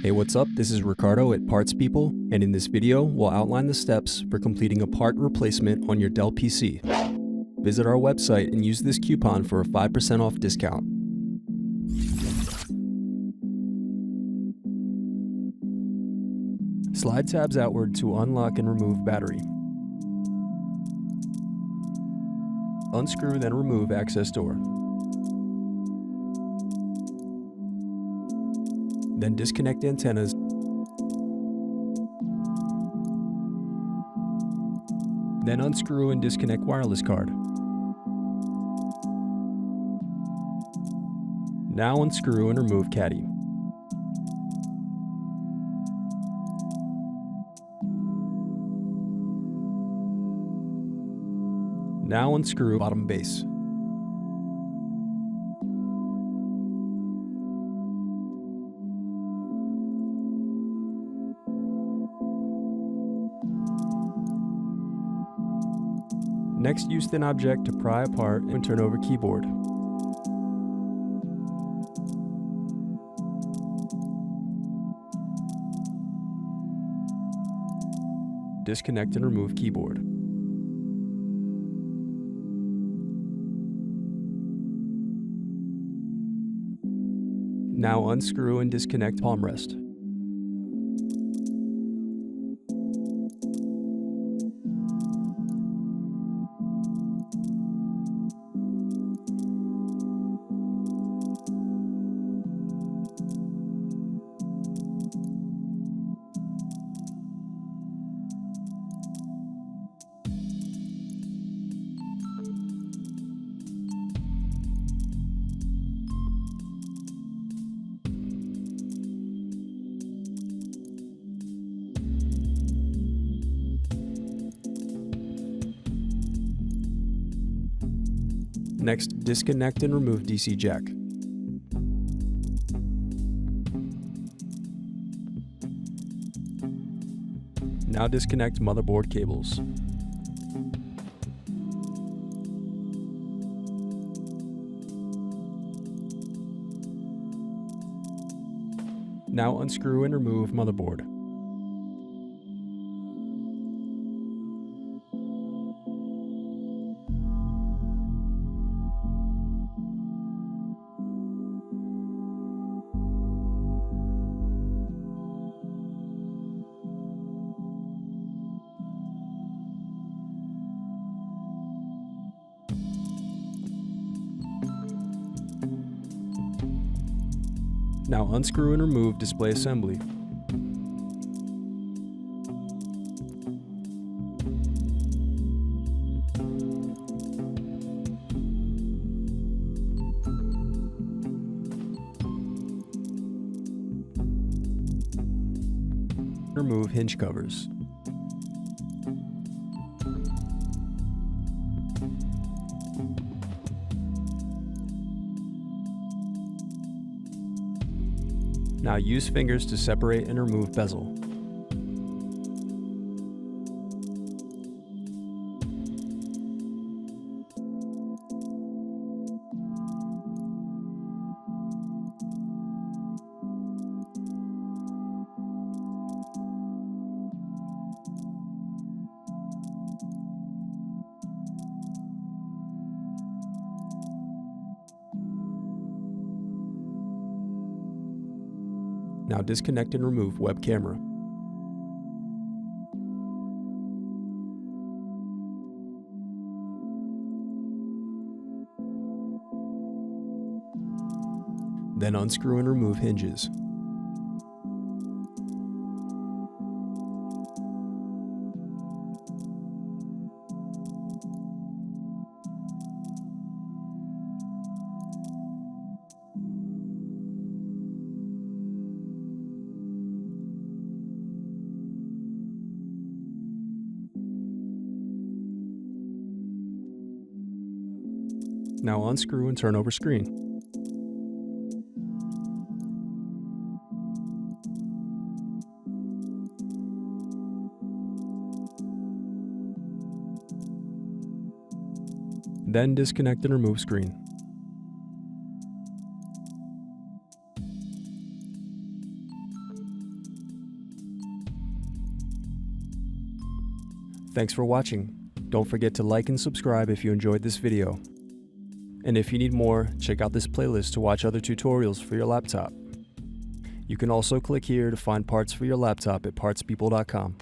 Hey, what's up? This is Ricardo at Parts People, and in this video, we'll outline the steps for completing a part replacement on your Dell PC. Visit our website and use this coupon for a 5% off discount. Slide tabs outward to unlock and remove battery. Unscrew, then remove access door. Then disconnect antennas. Then unscrew and disconnect wireless card. Now unscrew and remove caddy. Now unscrew bottom base. Next, use thin object to pry apart and turn over keyboard. Disconnect and remove keyboard. Now unscrew and disconnect palmrest. Next, disconnect and remove DC jack. Now disconnect motherboard cables. Now unscrew and remove motherboard. Now unscrew and remove display assembly. Remove hinge covers. Now use fingers to separate and remove bezel. Now disconnect and remove web camera. Then unscrew and remove hinges. Now unscrew and turn over screen. Then disconnect and remove screen. Thanks for watching. Don't forget to like and subscribe if you enjoyed this video. And if you need more, check out this playlist to watch other tutorials for your laptop. You can also click here to find parts for your laptop at partspeople.com.